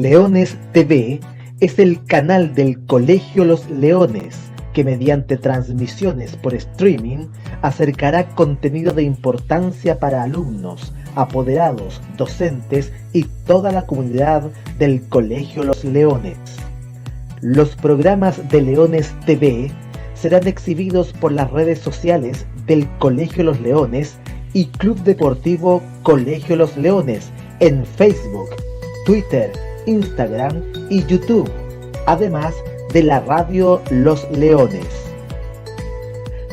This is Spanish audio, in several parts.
Leones TV es el canal del Colegio Los Leones, que mediante transmisiones por streaming acercará contenido de importancia para alumnos, apoderados, docentes y toda la comunidad del Colegio Los Leones. Los programas de Leones TV serán exhibidos por las redes sociales del Colegio Los Leones y Club Deportivo Colegio Los Leones en Facebook, Twitter, Instagram y YouTube, además de la radio Los Leones.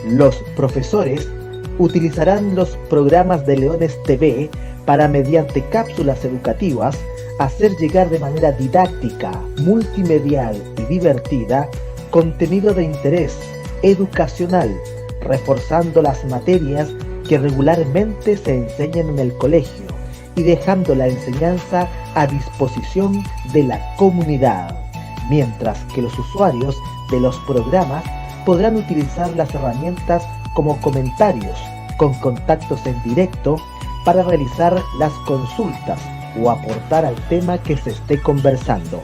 Los profesores utilizarán los programas de Leones TV para, mediante cápsulas educativas, hacer llegar de manera didáctica, multimedial y divertida contenido de interés educacional, reforzando las materias que regularmente se enseñan en el colegio y dejando la enseñanza a disposición de la comunidad, mientras que los usuarios de los programas podrán utilizar las herramientas como comentarios con contactos en directo para realizar las consultas o aportar al tema que se esté conversando.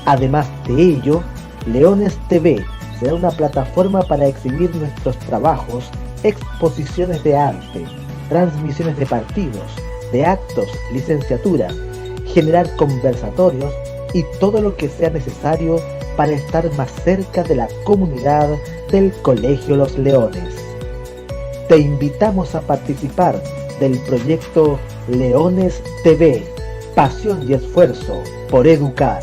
Además de ello, Leones TV será una plataforma para exhibir nuestros trabajos, exposiciones de arte, transmisiones de partidos, de actos, licenciaturas, generar conversatorios y todo lo que sea necesario para estar más cerca de la comunidad del Colegio Los Leones. Te invitamos a participar del proyecto Leones TV, pasión y esfuerzo por educar.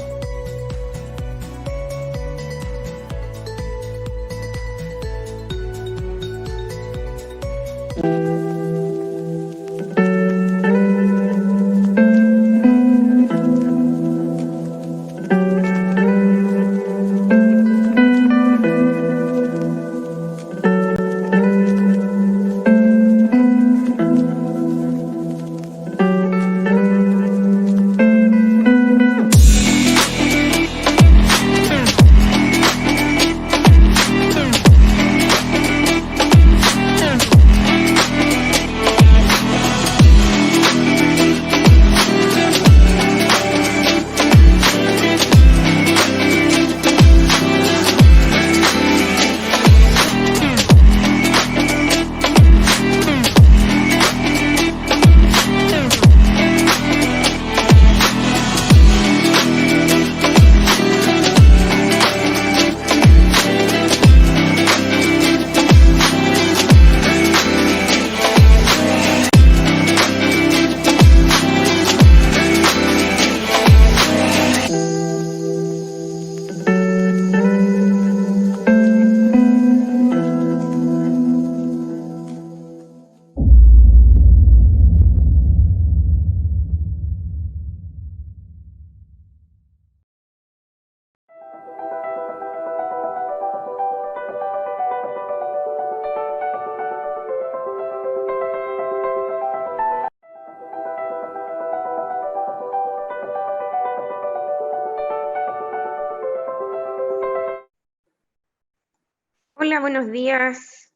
Hola, buenos días,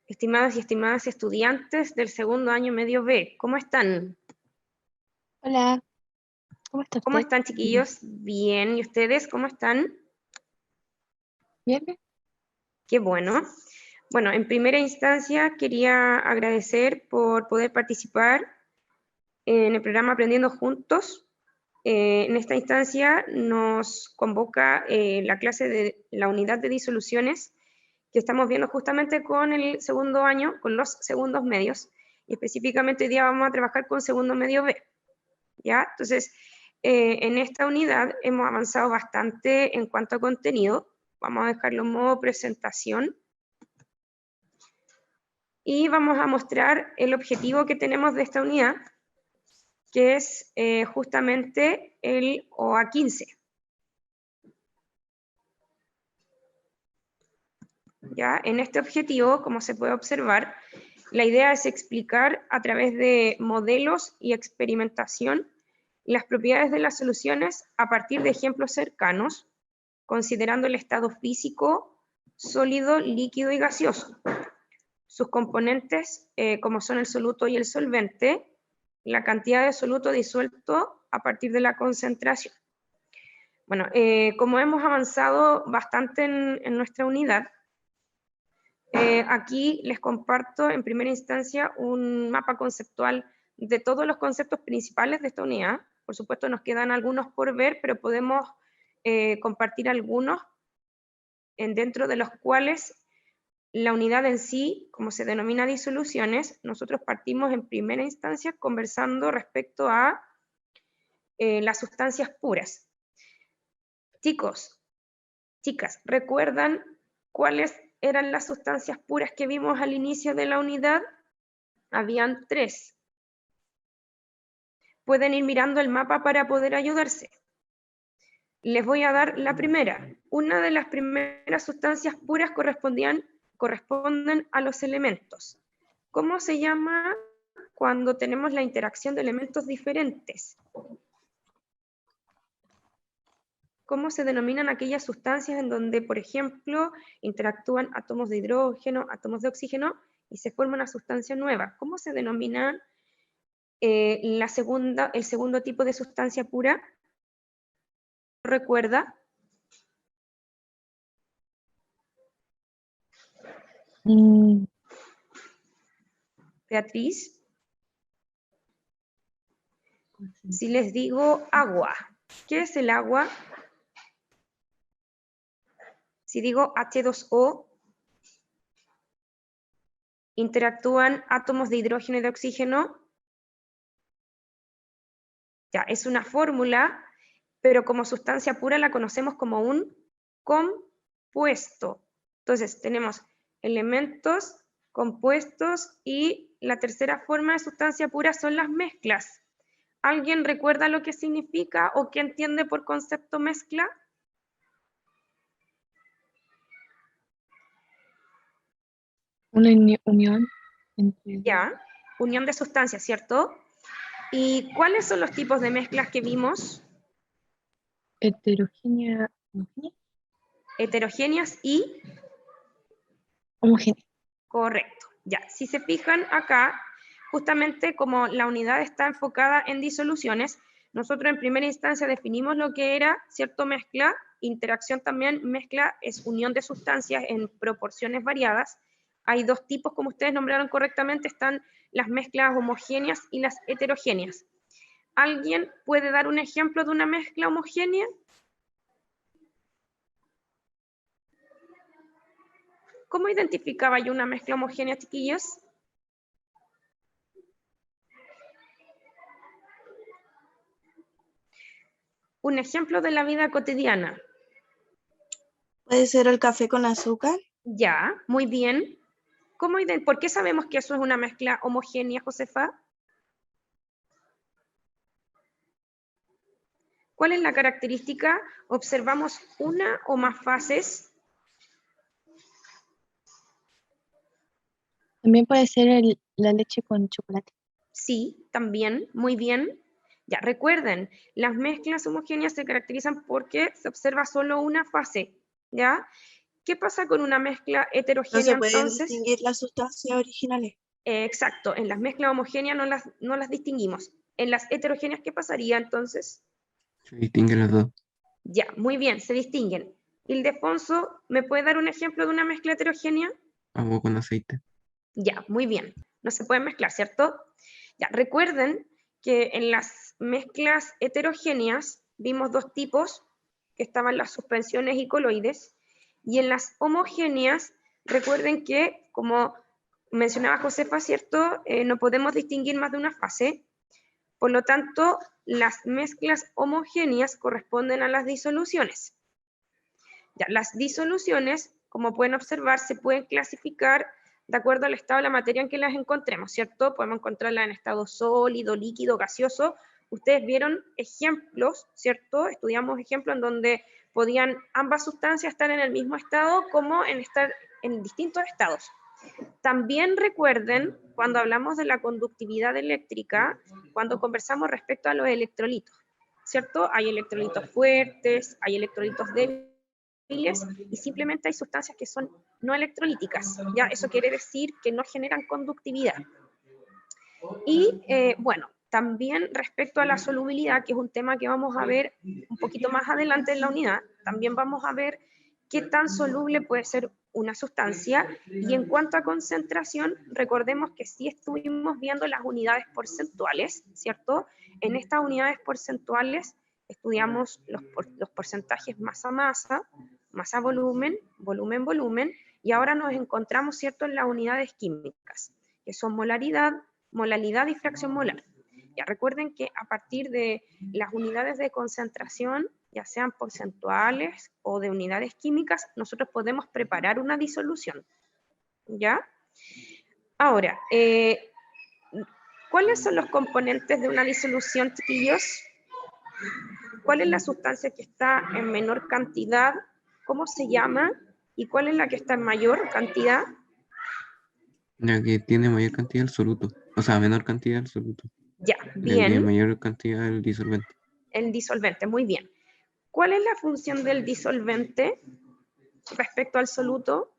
estimadas y estimadas estudiantes del segundo año medio B. ¿Cómo están? Hola, ¿cómo está ¿Cómo usted? están, chiquillos? Bien, ¿y ustedes cómo están? Bien, bien. Qué bueno. Bueno, en primera instancia quería agradecer por poder participar en el programa Aprendiendo Juntos. En esta instancia nos convoca la clase de la unidad de disoluciones que estamos viendo justamente con el segundo año, con los segundos medios, y específicamente hoy día vamos a trabajar con segundo medio B, ¿ya? Entonces, en esta unidad hemos avanzado bastante en cuanto a contenido. Vamos a dejarlo en modo presentación, y vamos a mostrar el objetivo que tenemos de esta unidad, que es justamente el OA15. ¿Ya? En este objetivo, como se puede observar, la idea es explicar a través de modelos y experimentación las propiedades de las soluciones a partir de ejemplos cercanos, considerando el estado físico, sólido, líquido y gaseoso, sus componentes como son el soluto y el solvente, la cantidad de soluto disuelto a partir de la concentración. Bueno, como hemos avanzado bastante en nuestra unidad, aquí les comparto en primera instancia un mapa conceptual de todos los conceptos principales de esta unidad. Por supuesto nos quedan algunos por ver, pero podemos compartir algunos dentro de los cuales la unidad en sí, como se denomina disoluciones, nosotros partimos en primera instancia conversando respecto a las sustancias puras. Chicos, chicas, ¿recuerdan cuáles eran las sustancias puras que vimos al inicio de la unidad? Habían 3. Pueden ir mirando el mapa para poder ayudarse. Les voy a dar la primera. Una de las primeras sustancias puras corresponden a los elementos. ¿Cómo se llama cuando tenemos la interacción de elementos diferentes? ¿Cómo se denominan aquellas sustancias en donde, por ejemplo, interactúan átomos de hidrógeno, átomos de oxígeno y se forma una sustancia nueva? ¿Cómo se denomina el segundo tipo de sustancia pura? ¿Recuerda? Beatriz. Si les digo agua, ¿qué es el agua? Si digo H2O, interactúan átomos de hidrógeno y de oxígeno. Ya, es una fórmula, pero como sustancia pura la conocemos como un compuesto. Entonces, tenemos elementos, compuestos y la tercera forma de sustancia pura son las mezclas. ¿Alguien recuerda lo que significa o qué entiende por concepto mezcla? Una unión entre... Ya, unión de sustancias, ¿cierto? ¿Y cuáles son los tipos de mezclas que vimos? Heterogénea. Heterogéneas y... Homogénea. Correcto. Ya, si se fijan acá, justamente como la unidad está enfocada en disoluciones, nosotros en primera instancia definimos lo que era, ¿cierto? Mezcla, interacción también, mezcla es unión de sustancias en proporciones variadas. Hay 2 tipos, como ustedes nombraron correctamente, están las mezclas homogéneas y las heterogéneas. ¿Alguien puede dar un ejemplo de una mezcla homogénea? ¿Cómo identificaba yo una mezcla homogénea, chiquillos? Un ejemplo de la vida cotidiana. ¿Puede ser el café con azúcar? Ya, muy bien. ¿Por qué sabemos que eso es una mezcla homogénea, Josefa? ¿Cuál es la característica? ¿Observamos una o más fases? También puede ser la leche con chocolate. Sí, también, muy bien. Ya, recuerden, las mezclas homogéneas se caracterizan porque se observa solo una fase, ¿ya? ¿Qué pasa con una mezcla No heterogénea se pueden entonces? distinguir las sustancias originales. Exacto, en las mezclas homogéneas no las distinguimos. En las heterogéneas, ¿qué pasaría entonces? Se distinguen las dos. Ya, muy bien, se distinguen. Ildefonso, ¿me puede dar un ejemplo de una mezcla heterogénea? Agua con aceite. Ya, muy bien. No se pueden mezclar, ¿cierto? Ya, recuerden que en las mezclas heterogéneas vimos 2 tipos, que estaban las suspensiones y coloides, y en las homogéneas, recuerden que, como mencionaba Josefa, ¿cierto? No podemos distinguir más de una fase, por lo tanto, las mezclas homogéneas corresponden a las disoluciones. Ya, las disoluciones, como pueden observar, se pueden clasificar de acuerdo al estado de la materia en que las encontremos, ¿cierto? Podemos encontrarlas en estado sólido, líquido, gaseoso. Ustedes vieron ejemplos, ¿cierto? Estudiamos ejemplos en donde podían ambas sustancias estar en el mismo estado como en estar en distintos estados. También recuerden, cuando hablamos de la conductividad eléctrica, cuando conversamos respecto a los electrolitos, ¿cierto? Hay electrolitos fuertes, hay electrolitos débiles, y simplemente hay sustancias que son no electrolíticas, ¿ya? Eso quiere decir que no generan conductividad. Y bueno, También respecto a la solubilidad, que es un tema que vamos a ver un poquito más adelante en la unidad, también vamos a ver qué tan soluble puede ser una sustancia. Y en cuanto a concentración, recordemos que sí estuvimos viendo las unidades porcentuales, ¿cierto? En estas unidades porcentuales estudiamos los porcentajes masa-masa, masa-volumen, volumen-volumen, y ahora nos encontramos, ¿cierto?, en las unidades químicas, que son molaridad, molalidad y fracción molar. Ya recuerden que a partir de las unidades de concentración, ya sean porcentuales o de unidades químicas, nosotros podemos preparar una disolución. ¿Ya? Ahora, ¿cuáles son los componentes de una disolución, chiquillos? ¿Cuál es la sustancia que está en menor cantidad? ¿Cómo se llama? ¿Y cuál es la que está en mayor cantidad? La que tiene mayor cantidad del soluto, o sea, menor cantidad del soluto. Ya, La que tiene bien. mayor cantidad del disolvente. El disolvente, muy bien. ¿Cuál es la función del disolvente respecto al soluto?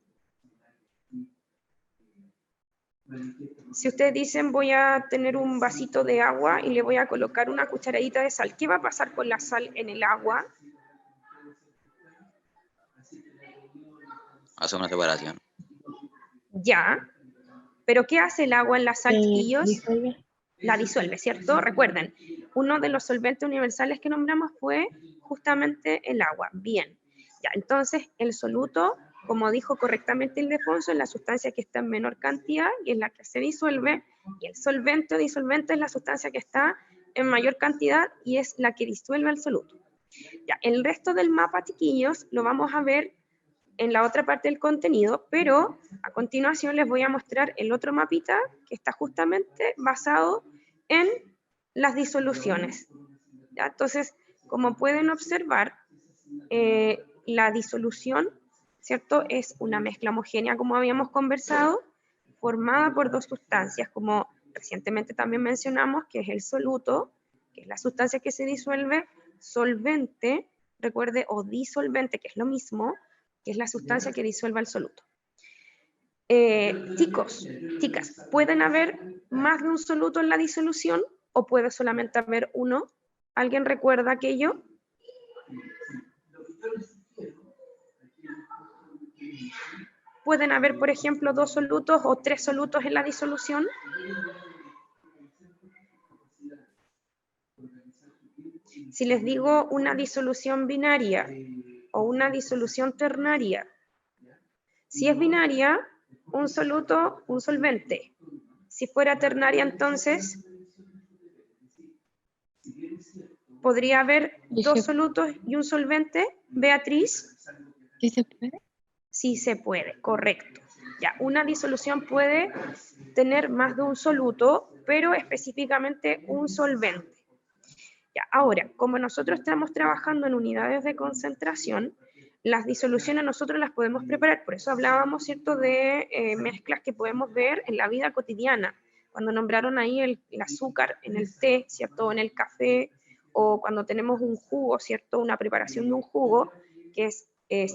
Si ustedes dicen voy a tener un vasito de agua y le voy a colocar una cucharadita de sal, ¿qué va a pasar con la sal en el agua? Hace una separación. Ya. ¿Pero qué hace el agua en la sal, chiquillos? Disuelve. La disuelve, ¿cierto? Recuerden, uno de los solventes universales que nombramos fue justamente el agua. Bien. Ya, entonces el soluto, como dijo correctamente Ildefonso, es la sustancia que está en menor cantidad y es la que se disuelve, y el solvente o disolvente es la sustancia que está en mayor cantidad y es la que disuelve el soluto. Ya, el resto del mapa, chiquillos, lo vamos a ver en la otra parte del contenido, pero a continuación les voy a mostrar el otro mapita que está justamente basado en las disoluciones. ¿Ya? Entonces, como pueden observar, la disolución, ¿cierto?, es una mezcla homogénea, como habíamos conversado, formada por dos sustancias, como recientemente también mencionamos, que es el soluto, que es la sustancia que se disuelve, solvente, recuerde, o disolvente, que es lo mismo, que es la sustancia que disuelve el soluto. Chicos, chicas, ¿pueden haber más de un soluto en la disolución o puede solamente haber uno? ¿Alguien recuerda aquello? ¿Pueden haber, por ejemplo, 2 solutos o 3 solutos en la disolución? Si les digo una disolución binaria o una disolución ternaria, si es binaria, un soluto, un solvente. Si fuera ternaria, entonces, ¿podría haber 2 solutos y un solvente, Beatriz? ¿Sí se puede? Sí se puede, correcto. Ya, una disolución puede tener más de un soluto, pero específicamente un solvente. Ya, ahora, como nosotros estamos trabajando en unidades de concentración, las disoluciones nosotros las podemos preparar, por eso hablábamos, ¿cierto?, de mezclas que podemos ver en la vida cotidiana, cuando nombraron ahí el azúcar en el té, ¿cierto?, en el café, o cuando tenemos un jugo, ¿cierto?, una preparación de un jugo, que es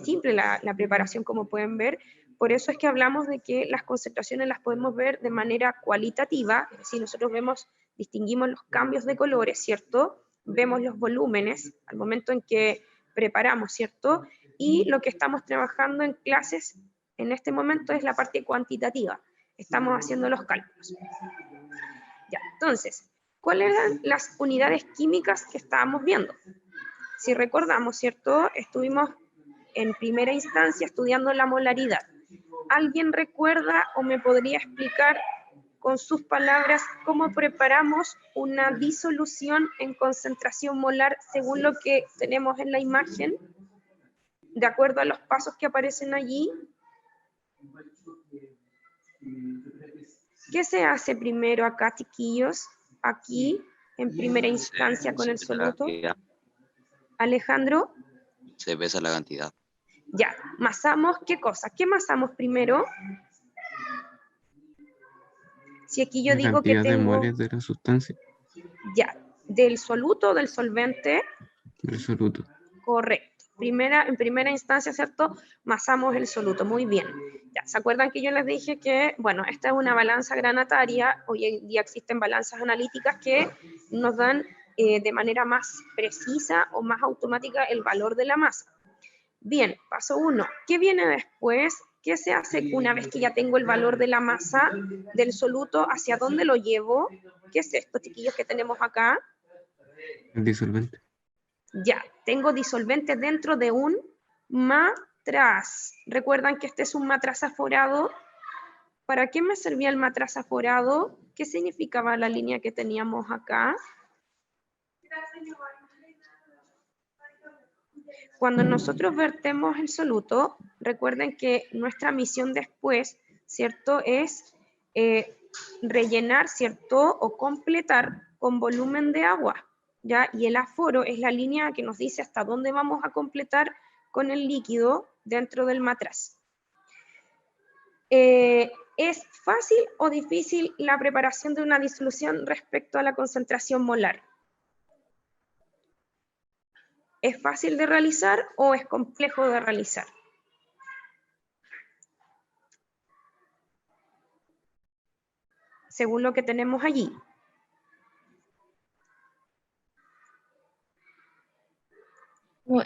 simple la preparación, como pueden ver. Por eso es que hablamos de que las concentraciones las podemos ver de manera cualitativa, es decir, nosotros distinguimos los cambios de colores, ¿cierto?, vemos los volúmenes al momento en que preparamos, ¿cierto? Y lo que estamos trabajando en clases en este momento es la parte cuantitativa. Estamos haciendo los cálculos. Ya, entonces, ¿cuáles eran las unidades químicas que estábamos viendo? Si recordamos, ¿cierto? Estuvimos en primera instancia estudiando la molaridad. ¿Alguien recuerda o me podría explicar con sus palabras cómo preparamos una disolución en concentración molar según lo que tenemos en la imagen, de acuerdo a los pasos que aparecen allí? ¿Qué se hace primero acá, chiquillos? Aquí, en primera instancia con el soluto. Alejandro. Se pesa la cantidad. Ya, masamos, ¿qué cosa? ¿Qué masamos primero? Si aquí yo La digo que cantidad de tengo... moles de la sustancia. Ya, del soluto o del solvente. Del soluto. Correcto. en primera instancia, ¿cierto? Masamos el soluto, muy bien. Ya, ¿se acuerdan que yo les dije que, bueno, esta es una balanza granataria, hoy en día existen balanzas analíticas que nos dan de manera más precisa o más automática el valor de la masa? Bien, paso 1. ¿Qué viene después? ¿Qué se hace una vez que ya tengo el valor de la masa del soluto? ¿Hacia dónde lo llevo? ¿Qué es esto, chiquillos, que tenemos acá? El disolvente. Ya, tengo disolvente dentro de un matraz. ¿Recuerdan que este es un matraz aforado? ¿Para qué me servía el matraz aforado? ¿Qué significaba la línea que teníamos acá? Cuando nosotros vertemos el soluto, recuerden que nuestra misión después, ¿cierto? Es rellenar, ¿cierto? O completar con volumen de agua, ¿ya? Y el aforo es la línea que nos dice hasta dónde vamos a completar con el líquido dentro del matraz. ¿Es fácil o difícil la preparación de una disolución respecto a la concentración molar? ¿Es fácil de realizar o es complejo de realizar? Según lo que tenemos allí. No,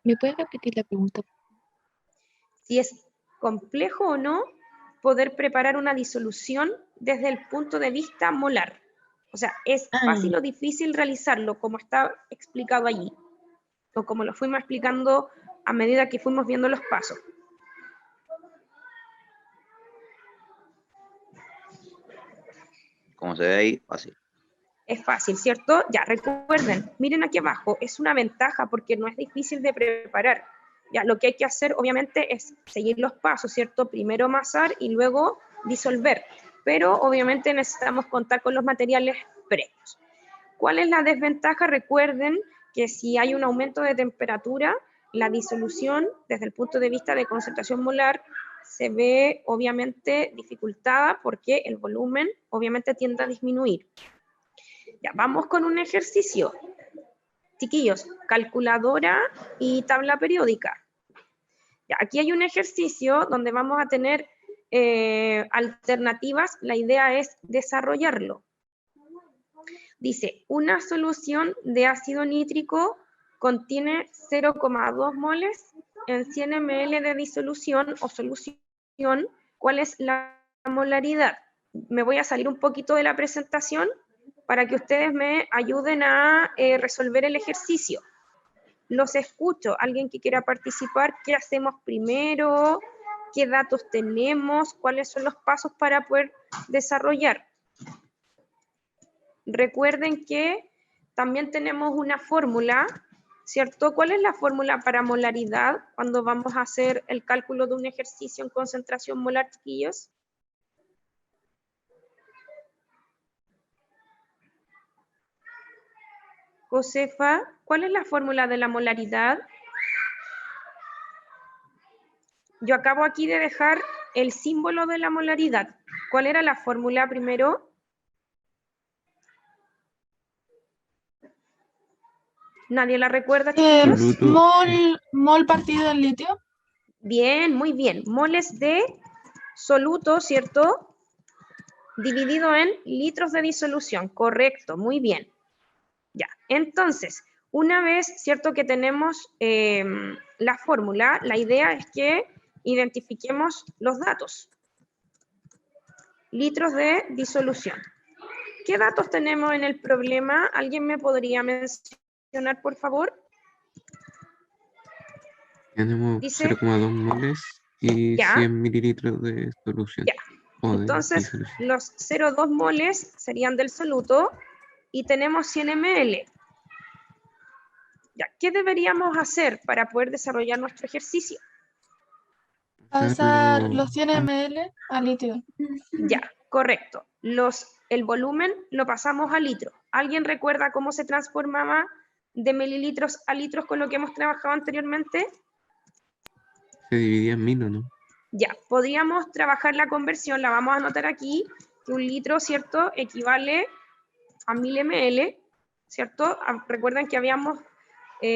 ¿me puedes repetir la pregunta? Si es complejo o no poder preparar una disolución desde el punto de vista molar. O sea, ¿es fácil o difícil realizarlo como está explicado allí? O como lo fuimos explicando a medida que fuimos viendo los pasos. Como se ve ahí, fácil. Es fácil, ¿cierto? Ya, recuerden, miren aquí abajo, es una ventaja porque no es difícil de preparar. Ya, lo que hay que hacer, obviamente, es seguir los pasos, ¿cierto? Primero amasar y luego disolver. Pero, obviamente, necesitamos contar con los materiales previos. ¿Cuál es la desventaja? Recuerden que si hay un aumento de temperatura, la disolución, desde el punto de vista de concentración molar, se ve, obviamente, dificultada porque el volumen, obviamente, tiende a disminuir. Ya, vamos con un ejercicio. Chiquillos, calculadora y tabla periódica. Ya, aquí hay un ejercicio donde vamos a tener alternativas. La idea es desarrollarlo. Dice, una solución de ácido nítrico contiene 0,2 moles en 100 ml de disolución o solución. ¿Cuál es la molaridad? Me voy a salir un poquito de la presentación para que ustedes me ayuden a resolver el ejercicio. Los escucho. ¿Alguien que quiera participar? ¿Qué hacemos primero? ¿Qué datos tenemos? ¿Cuáles son los pasos para poder desarrollar? Recuerden que también tenemos una fórmula, ¿cierto? ¿Cuál es la fórmula para molaridad cuando vamos a hacer el cálculo de un ejercicio en concentración molar, chiquillos? Josefa, ¿cuál es la fórmula de la molaridad? Yo acabo aquí de dejar el símbolo de la molaridad. ¿Cuál era la fórmula primero? ¿Nadie la recuerda, chiquillos? Mol partido en litio. Bien, muy bien. Moles de soluto, ¿cierto? Dividido en litros de disolución. Correcto, muy bien. Ya, entonces, una vez, ¿cierto? Que tenemos la fórmula, la idea es que identifiquemos los datos. Litros de disolución. ¿Qué datos tenemos en el problema? ¿Alguien me podría mencionar, por favor? Tenemos Dice, 0,2 moles y ya. 100 mililitros de solución. Ya. Entonces, los 0,2 moles serían del soluto y tenemos 100 ml. Ya, ¿qué deberíamos hacer para poder desarrollar nuestro ejercicio? Pasar los 100 ml a litio. Ya, correcto. El volumen lo pasamos a litro. ¿Alguien recuerda cómo se transformaba de mililitros a litros con lo que hemos trabajado anteriormente? Se dividía en mil, ¿no? Ya, podríamos trabajar la conversión, la vamos a anotar aquí, que un litro, ¿cierto?, equivale a 1000 ml, ¿cierto? Recuerden que habíamos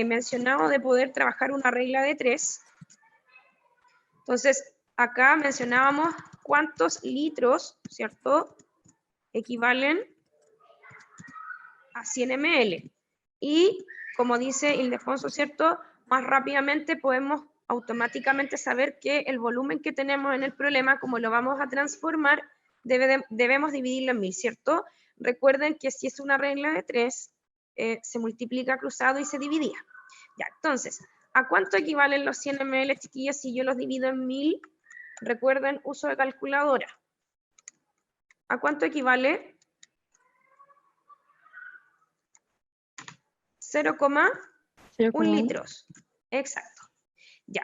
mencionado de poder trabajar una regla de 3. Entonces, acá mencionábamos cuántos litros, ¿cierto?, equivalen a 100 ml. Y, como dice Ildefonso, ¿cierto?, más rápidamente podemos automáticamente saber que el volumen que tenemos en el problema, como lo vamos a transformar, debemos dividirlo en 1000, ¿cierto? Recuerden que si es una regla de 3, se multiplica cruzado y se dividía. Ya, entonces, ¿a cuánto equivalen los 100 ml, chiquillos, si yo los divido en 1000? Recuerden, uso de calculadora. ¿A cuánto equivale? 0,1 litros. Exacto. Ya.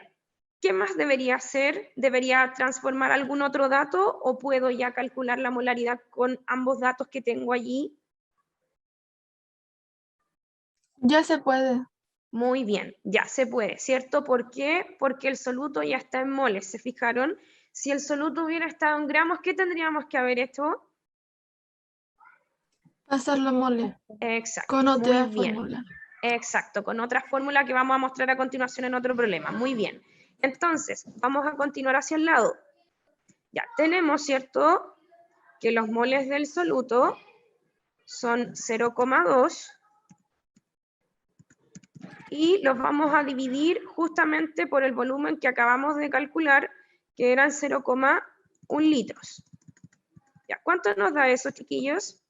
¿Qué más debería hacer? ¿Debería transformar algún otro dato o puedo ya calcular la molaridad con ambos datos que tengo allí? Ya se puede. Muy bien, ya se puede, ¿cierto? ¿Por qué? Porque el soluto ya está en moles, ¿se fijaron? Si el soluto hubiera estado en gramos, ¿qué tendríamos que haber hecho? Pasarlo a mole. Exacto, Con otra muy bien. fórmula. Exacto, con otra fórmula que vamos a mostrar a continuación en otro problema. Muy bien. Entonces, vamos a continuar hacia el lado. Ya, tenemos, ¿cierto?, que los moles del soluto son 0,2 y los vamos a dividir justamente por el volumen que acabamos de calcular, que eran 0,1 litros. Ya, ¿cuánto nos da eso, chiquillos?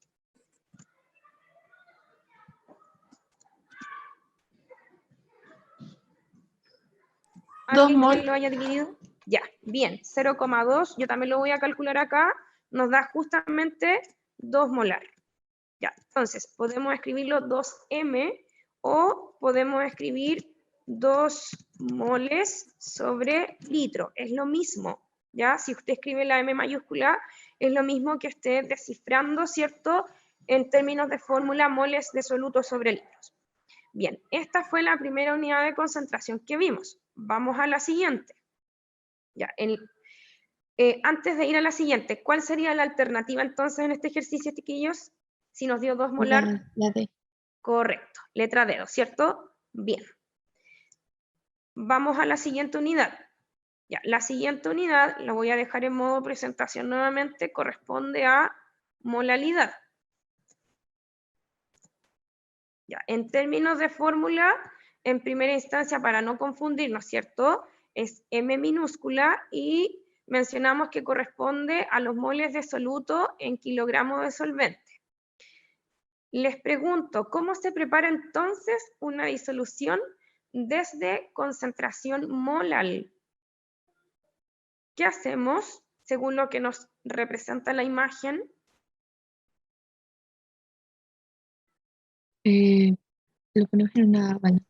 ¿Alguien que lo haya dividido? Ya, bien, 0,2, yo también lo voy a calcular acá, nos da justamente 2 molar. Ya, entonces, podemos escribirlo 2m o podemos escribir 2 moles sobre litro, es lo mismo, ¿ya? Si usted escribe la m mayúscula, es lo mismo que esté descifrando, ¿cierto?, en términos de fórmula moles de soluto sobre litros. Bien, esta fue la primera unidad de concentración que vimos. Vamos a la siguiente. Ya, antes de ir a la siguiente, ¿cuál sería la alternativa entonces en este ejercicio, chiquillos? Si nos dio 2 molar. La D. Correcto, letra D, ¿cierto? Bien. Vamos a la siguiente unidad. Ya, la siguiente unidad, la voy a dejar en modo presentación nuevamente, corresponde a molalidad. Ya, en términos de fórmula, en primera instancia, para no confundirnos, ¿cierto?, es M minúscula y mencionamos que corresponde a los moles de soluto en kilogramos de solvente. Les pregunto, ¿cómo se prepara entonces una disolución desde concentración molal? ¿Qué hacemos según lo que nos representa la imagen? Lo ponemos en una balanza.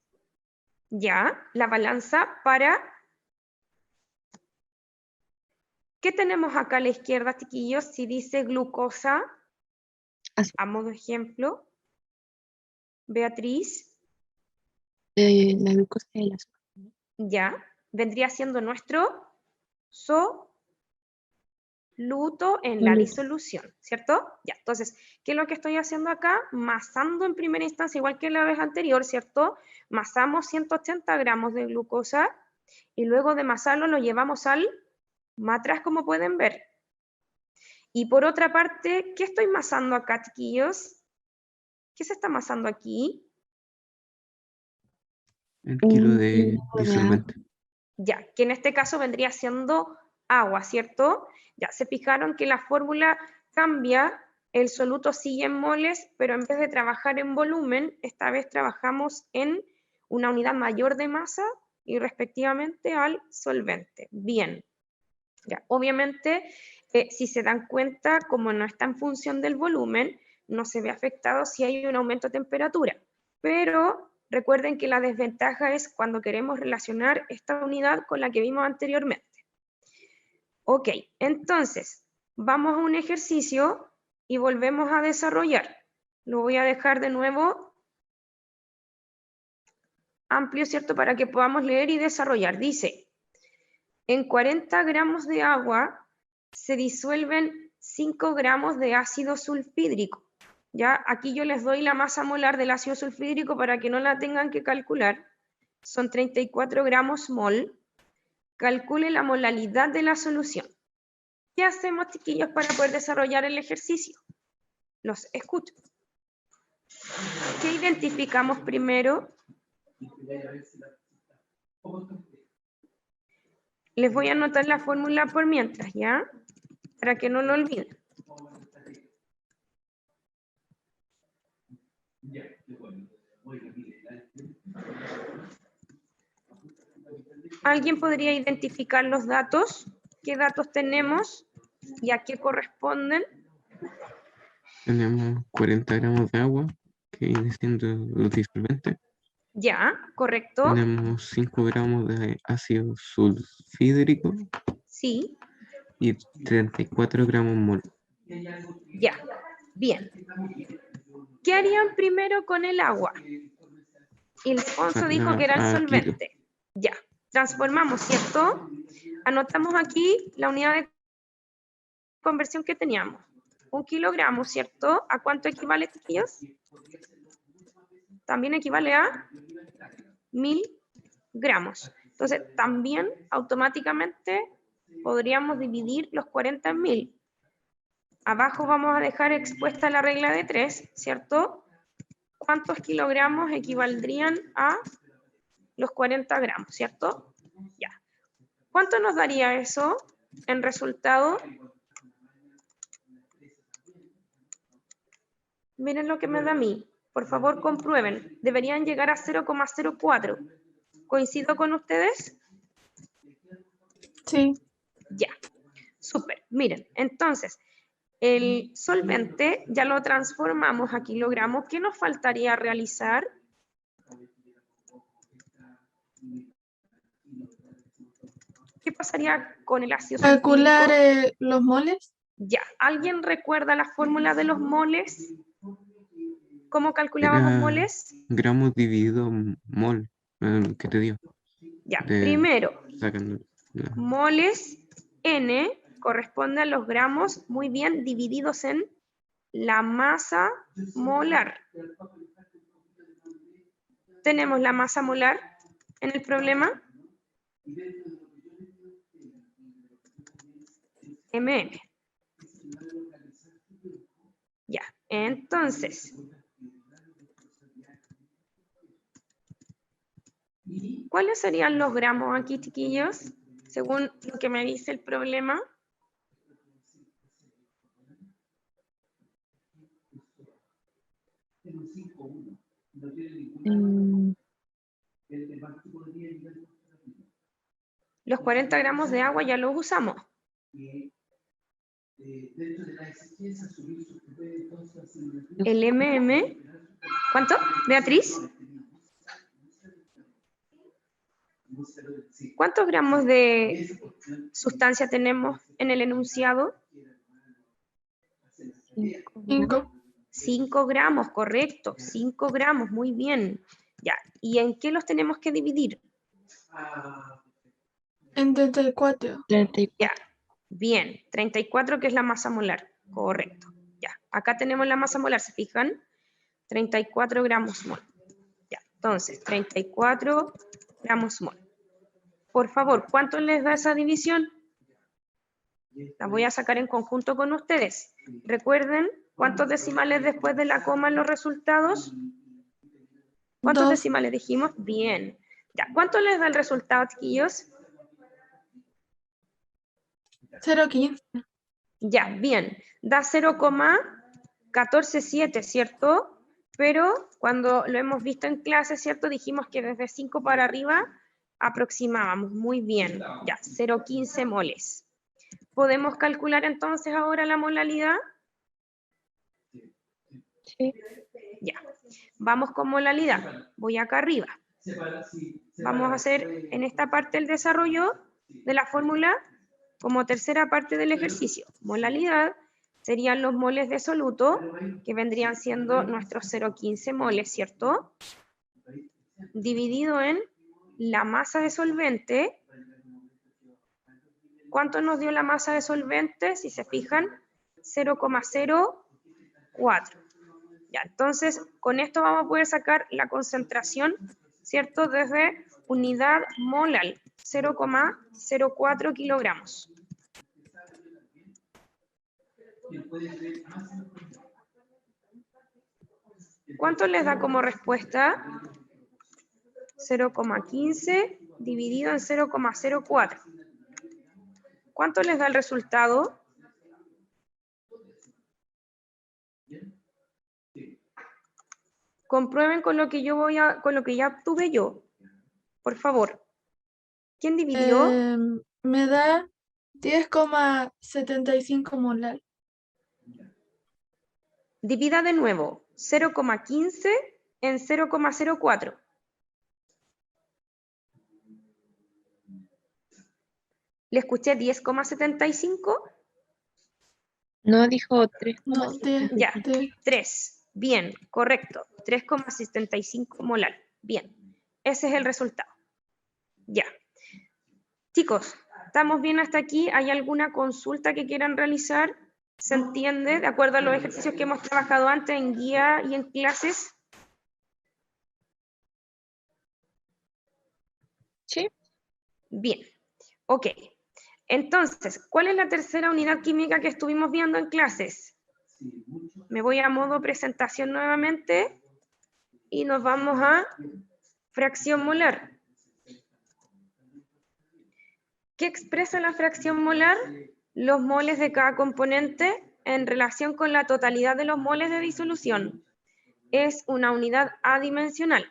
Ya, la balanza para... ¿Qué tenemos acá a la izquierda, chiquillos? Si dice glucosa, Azúcar. a modo de ejemplo. Beatriz, La glucosa y el azúcar. ya, vendría siendo nuestro soluto en la Soluto. disolución, ¿cierto? Ya, entonces, ¿qué es lo que estoy haciendo acá? Masando en primera instancia, igual que la vez anterior, ¿cierto? Masamos 180 gramos de glucosa y luego de masarlo lo llevamos al matraz, como pueden ver. Y por otra parte, ¿qué estoy masando acá, chiquillos? ¿Qué se está masando aquí? El kilo de kilo de disolvente. Ya, que en este caso vendría siendo agua, ¿cierto? Ya, se fijaron que la fórmula cambia, el soluto sigue en moles, pero en vez de trabajar en volumen, esta vez trabajamos en una unidad mayor de masa y respectivamente al solvente. Bien. Ya, obviamente, si se dan cuenta, como no está en función del volumen, no se ve afectado si hay un aumento de temperatura. Pero recuerden que la desventaja es cuando queremos relacionar esta unidad con la que vimos anteriormente. Ok, entonces, vamos a un ejercicio y volvemos a desarrollar. Lo voy a dejar de nuevo amplio, ¿cierto? Para que podamos leer y desarrollar. Dice, en 40 gramos de agua se disuelven 5 gramos de ácido sulfídrico. Ya, aquí yo les doy la masa molar del ácido sulfhídrico para que no la tengan que calcular. Son 34 gramos mol. Calcule la molalidad de la solución. ¿Qué hacemos, chiquillos, para poder desarrollar el ejercicio? Los escucho. ¿Qué identificamos primero? Les voy a anotar la fórmula por mientras, ¿ya? Para que no lo olviden. ¿Alguien podría identificar los datos? ¿Qué datos tenemos y a qué corresponden? Tenemos 40 gramos de agua, que viene siendo los disolventes. Ya, correcto. Tenemos 5 gramos de ácido sulfhídrico Sí, y 34 gramos mol. ya. Bien. ¿Qué harían primero con el agua? Ildefonso dijo que era el Pasarla a kilo. solvente. Ya. Transformamos, ¿cierto? Anotamos aquí la unidad de conversión que teníamos. 1 kilogramo, ¿cierto? ¿A cuánto equivale, chiquillos? También equivale a 1000 gramos. Entonces, también automáticamente podríamos dividir los 40 en 1000. Abajo vamos a dejar expuesta la regla de 3, ¿cierto? ¿Cuántos kilogramos equivaldrían a los 40 gramos, ¿cierto? Ya. ¿Cuánto nos daría eso en resultado? Miren lo que me da a mí. Por favor, comprueben. Deberían llegar a 0,04. ¿Coincido con ustedes? Sí. Ya. Súper. Miren, entonces, el solvente ya lo transformamos a kilogramos. ¿Qué nos faltaría realizar? ¿Qué pasaría con el ácido Calcular sulfhídrico? los moles. Ya. ¿Alguien recuerda la fórmula de los moles? ¿Cómo calculábamos Era moles? gramos dividido mol, ¿qué te digo? Ya. De- Primero, Sacando la- moles N corresponde a los gramos, muy bien, divididos en la masa molar. Tenemos la masa molar en el problema. MM. Ya, entonces. ¿Cuáles serían los gramos aquí, chiquillos? Según lo que me dice el problema. Los 40 gramos de agua ya los usamos. El MM, ¿cuánto, Beatriz? ¿Cuántos gramos de sustancia tenemos en el enunciado? 5. 5 gramos, correcto. 5 gramos, muy bien. Ya, ¿y en qué los tenemos que dividir? En 34. 34. Ya, bien. 34, que es la masa molar. Correcto. Ya, acá tenemos la masa molar, ¿se fijan? 34 gramos mol. Ya, entonces, 34 gramos mol. Por favor, ¿cuánto les da esa división? La voy a sacar en conjunto con ustedes. Recuerden, ¿cuántos decimales después de la coma en los resultados? ¿Cuántos 2. decimales dijimos? Bien. Ya, ¿cuánto les da el resultado, chiquillos? 0,15. Ya, bien. Da 0,147, ¿cierto? Pero cuando lo hemos visto en clase, ¿cierto? Dijimos que desde 5 para arriba aproximábamos. Muy bien. Ya, 0,15 moles. ¿Podemos calcular entonces ahora la molalidad? Sí. Ya. Vamos con molalidad. Voy acá arriba. Vamos a hacer en esta parte el desarrollo de la fórmula como tercera parte del ejercicio. Molalidad serían los moles de soluto, que vendrían siendo nuestros 0,15 moles, ¿cierto? Dividido en la masa de solvente. ¿Cuánto nos dio la masa de solvente? Si se fijan, 0,04. Ya, entonces, con esto vamos a poder sacar la concentración, ¿cierto? Desde unidad molal, 0,04 kilogramos. ¿Cuánto les da como respuesta? 0,15 dividido en 0,04. ¿Cuánto les da el resultado? Comprueben con lo que con lo que ya obtuve yo. Por favor. ¿Quién dividió? Me da 10,75 molar. Divida de nuevo. 0,15 en 0,04. ¿Le escuché 10,75? No, dijo No, 3,75. Ya, 10. 3. Bien, correcto. 3,75 molar. Bien, ese es el resultado. Ya. Chicos, ¿estamos bien hasta aquí? ¿Hay alguna consulta que quieran realizar? ¿Se entiende de acuerdo a los ejercicios que hemos trabajado antes en guía y en clases? Sí. Bien, ok. Entonces, ¿cuál es la tercera unidad química que estuvimos viendo en clases? Me voy a modo presentación nuevamente y nos vamos a fracción molar. ¿Qué expresa la fracción molar? Los moles de cada componente en relación con la totalidad de los moles de disolución. Es una unidad adimensional.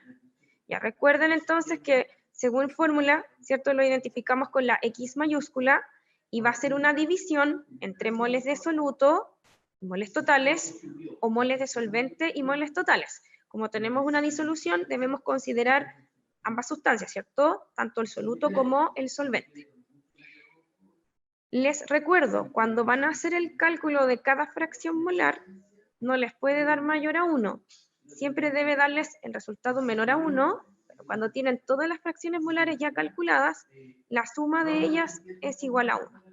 Ya recuerden entonces que según fórmula, ¿cierto? Lo identificamos con la X mayúscula y va a ser una división entre moles de soluto, moles totales, o moles de solvente y moles totales. Como tenemos una disolución, debemos considerar ambas sustancias, ¿cierto? Tanto el soluto como el solvente. Les recuerdo, cuando van a hacer el cálculo de cada fracción molar, no les puede dar mayor a 1. Siempre debe darles el resultado menor a 1, pero cuando tienen todas las fracciones molares ya calculadas, la suma de ellas es igual a 1.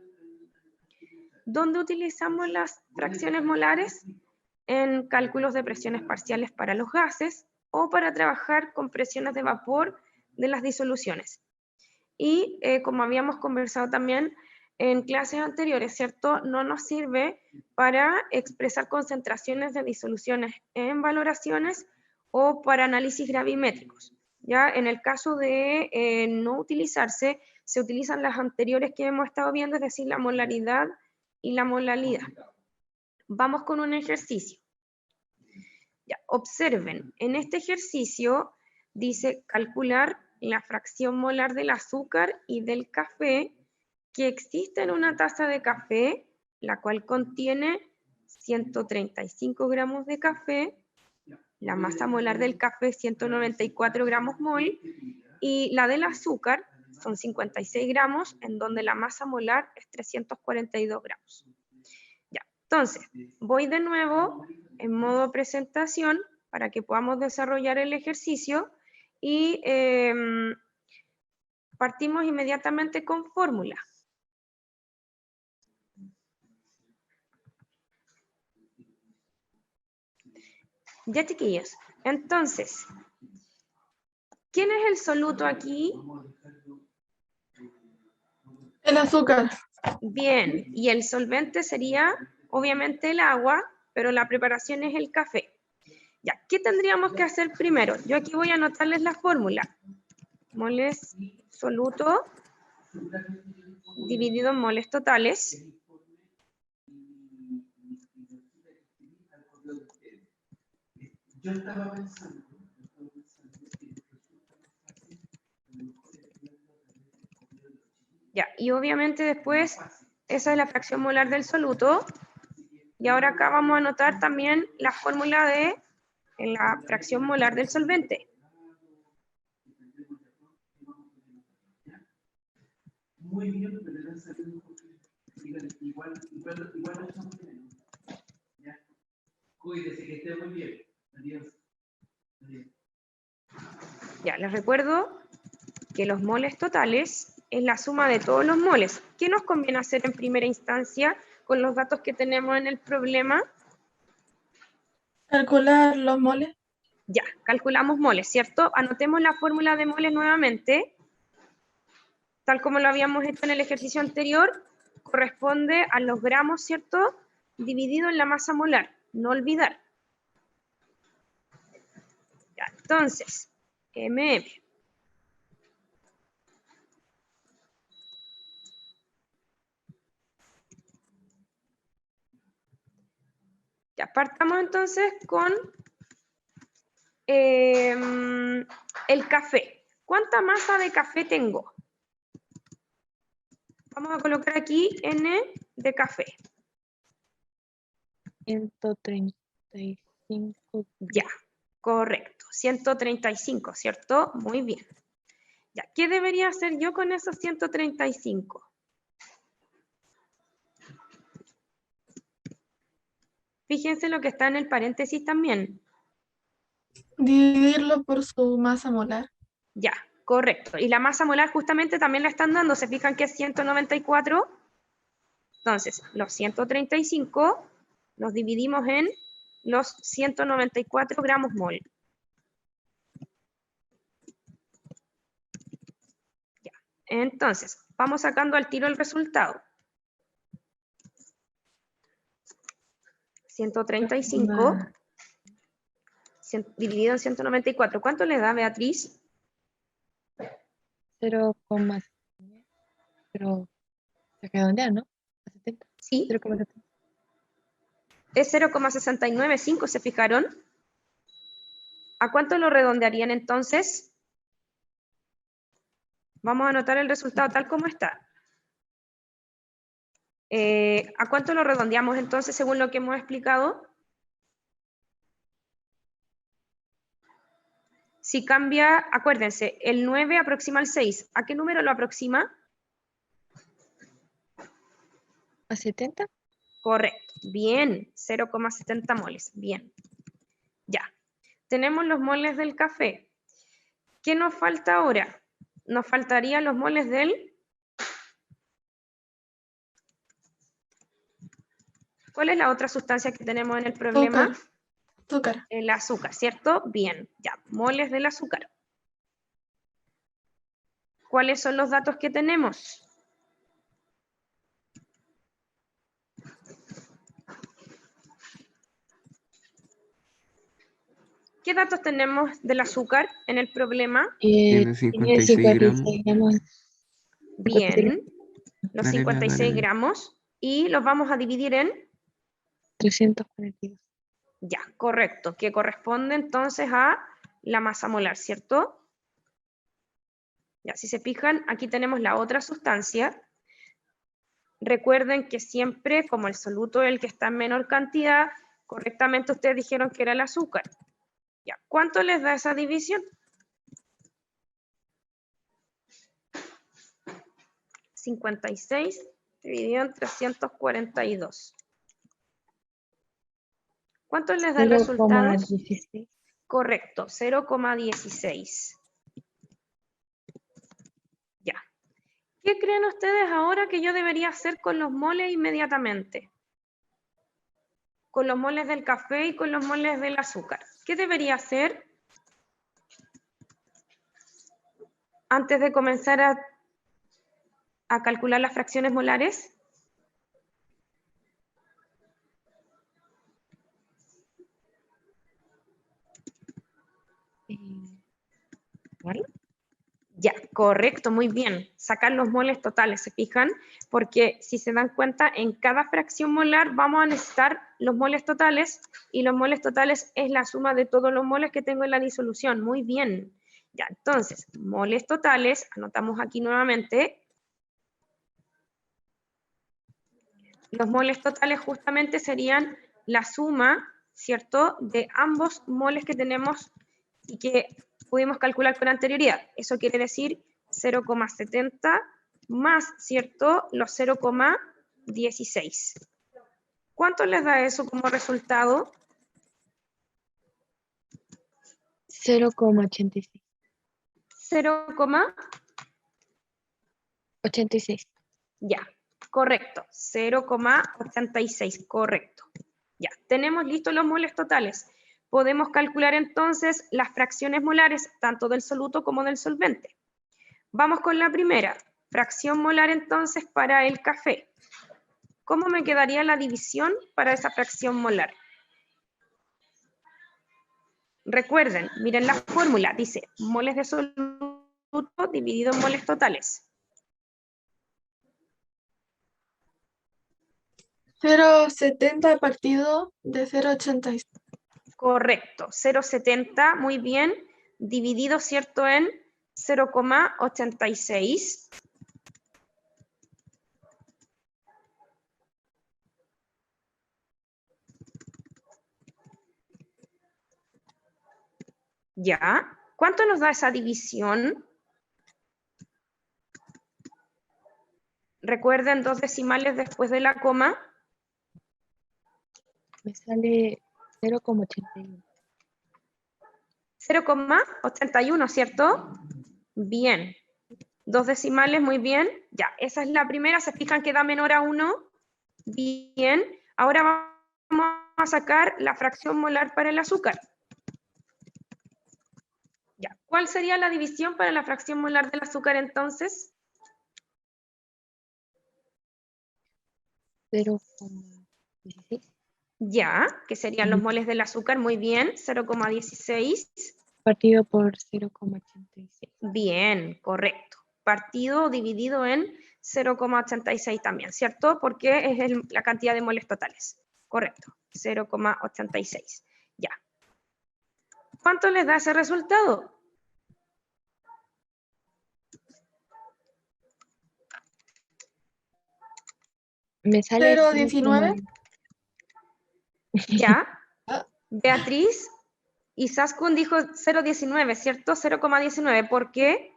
¿Dónde utilizamos las fracciones molares? En cálculos de presiones parciales para los gases o para trabajar con presiones de vapor de las disoluciones. Y como habíamos conversado también en clases anteriores, ¿cierto? No nos sirve para expresar concentraciones de disoluciones en valoraciones o para análisis gravimétricos. Ya en el caso de no utilizarse, se utilizan las anteriores que hemos estado viendo, es decir, la molaridad y la molalidad. Vamos con un ejercicio. Ya, observen, en este ejercicio dice calcular la fracción molar del azúcar y del café que existe en una taza de café, la cual contiene 135 gramos de café, la masa molar del café es 194 gramos mol, y la del azúcar son 56 gramos, en donde la masa molar es 342 gramos. Ya, entonces, voy de nuevo en modo presentación para que podamos desarrollar el ejercicio y partimos inmediatamente con fórmula. Ya, chiquillos, entonces, ¿quién es el soluto aquí? El azúcar. Bien, y el solvente sería, obviamente, el agua, pero la preparación es el café. Ya, ¿qué tendríamos que hacer primero? Yo aquí voy a anotarles la fórmula. Moles soluto dividido en moles totales. Ya, y obviamente después, esa es la fracción molar del soluto. Y ahora acá vamos a anotar también la fórmula de la fracción molar del solvente. Ya, les recuerdo que los moles totales es la suma de todos los moles. ¿Qué nos conviene hacer en primera instancia con los datos que tenemos en el problema? Calcular los moles. Ya, calculamos moles, ¿cierto? Anotemos la fórmula de moles nuevamente. Tal como lo habíamos hecho en el ejercicio anterior, corresponde a los gramos, ¿cierto? Dividido en la masa molar, no olvidar. Ya, entonces, MM. Ya, partamos entonces con el café. ¿Cuánta masa de café tengo? Vamos a colocar aquí N de café. 135. Ya, correcto. 135, ¿cierto? Muy bien. Ya, ¿qué debería hacer yo con esos 135? Fíjense lo que está en el paréntesis también. Dividirlo por su masa molar. Ya, correcto. Y la masa molar justamente también la están dando. ¿Se fijan que es 194? Entonces, los 135 los dividimos en los 194 gramos mol. Ya. Entonces, vamos sacando al tiro el resultado. 135 dividido en 194. ¿Cuánto le da, Beatriz? 0, pero se redondea, ¿no? A 70. Sí, 0,70. es 0,695, ¿se fijaron? ¿A cuánto lo redondearían entonces? Vamos a anotar el resultado tal como está. ¿A cuánto lo redondeamos entonces según lo que hemos explicado? Si cambia, acuérdense, el 9 aproxima al 6. ¿A qué número lo aproxima? ¿A 70? Correcto. Bien, 0,70 moles. Bien. Ya. Tenemos los moles del café. ¿Qué nos falta ahora? Nos faltarían los moles del... ¿Cuál es la otra sustancia que tenemos en el problema? Azúcar. Azúcar. El azúcar, ¿cierto? Bien, ya. Moles del azúcar. ¿Cuáles son los datos que tenemos? ¿Qué datos tenemos del azúcar en el problema? Tiene 56 gramos. gramos. Bien, los Dale, 56 dale. gramos. Y los vamos a dividir en... 342. Ya, correcto, que corresponde entonces a la masa molar, ¿cierto? Ya, si se fijan, aquí tenemos la otra sustancia. Recuerden que siempre, como el soluto es el que está en menor cantidad, correctamente ustedes dijeron que era el azúcar. Ya, ¿cuánto les da esa división? 56 dividido en 342. ¿Cuánto les da el resultado? 0,16. Correcto, 0,16. Ya. ¿Qué creen ustedes ahora que yo debería hacer con los moles inmediatamente? Con los moles del café y con los moles del azúcar. ¿Qué debería hacer antes de comenzar a calcular las fracciones molares? ¿Vale? Ya, correcto, muy bien. Sacar los moles totales, ¿se fijan? Porque si se dan cuenta, en cada fracción molar vamos a necesitar los moles totales, y los moles totales es la suma de todos los moles que tengo en la disolución. Muy bien. Ya, entonces, moles totales, anotamos aquí nuevamente. Los moles totales justamente serían la suma, ¿cierto?, de ambos moles que tenemos y que pudimos calcular con anterioridad. Eso quiere decir 0,70 más, ¿cierto?, los 0,16. ¿Cuánto les da eso como resultado? 0,86. 0,86. Ya, correcto. 0,86, correcto. Ya, tenemos listos los moles totales. podemos calcular entonces las fracciones molares tanto del soluto como del solvente. Vamos con la primera, fracción molar entonces para el café. ¿Cómo me quedaría la división para esa fracción molar? Recuerden, miren la fórmula, dice moles de soluto dividido en moles totales. 0,70 partido de 0,86. Correcto, 0,70, muy bien, dividido, ¿cierto?, en 0,86. ¿Ya? ¿Cuánto nos da esa división? Recuerden, 2 decimales después de la coma. Me sale 0,81. 0,81, ¿cierto? Bien. 2 decimales, muy bien. Ya, esa es la primera. ¿Se fijan que da menor a 1? Bien. Ahora vamos a sacar la fracción molar para el azúcar. Ya. ¿Cuál sería la división para la fracción molar del azúcar entonces? 0,16 Ya, que serían los moles del azúcar, muy bien. 0,16. partido por 0,86. Bien, correcto. Partido dividido en 0,86 también, ¿cierto? Porque es la cantidad de moles totales. Correcto, 0,86. Ya. ¿Cuánto les da ese resultado? Me sale 0,19. Ya. Beatriz y Saskun dijo 0,19, ¿cierto? 0,19. ¿Por qué?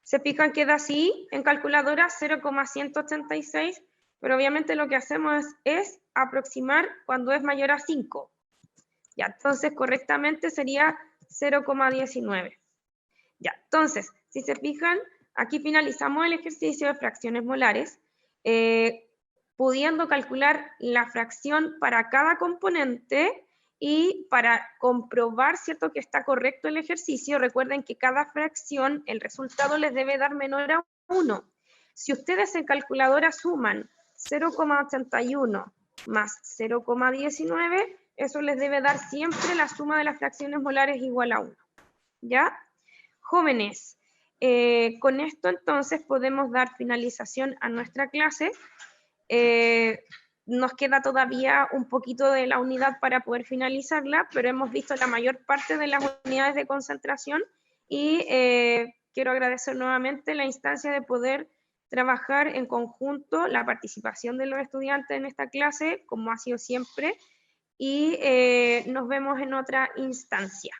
Se fijan que da así en calculadora 0,186, pero obviamente lo que hacemos es aproximar cuando es mayor a 5. Ya, entonces correctamente sería 0,19. Ya, entonces, si se fijan, aquí finalizamos el ejercicio de fracciones molares, pudiendo calcular la fracción para cada componente. Y para comprobar, ¿cierto?, que está correcto el ejercicio, recuerden que cada fracción, el resultado les debe dar menor a 1. Si ustedes en calculadora suman 0,81 más 0,19, eso les debe dar siempre la suma de las fracciones molares igual a 1. ¿Ya? Jóvenes, con esto entonces podemos dar finalización a nuestra clase. Nos queda todavía un poquito de la unidad para poder finalizarla, pero hemos visto la mayor parte de las unidades de concentración y quiero agradecer nuevamente la instancia de poder trabajar en conjunto, la participación de los estudiantes en esta clase, como ha sido siempre, y nos vemos en otra instancia.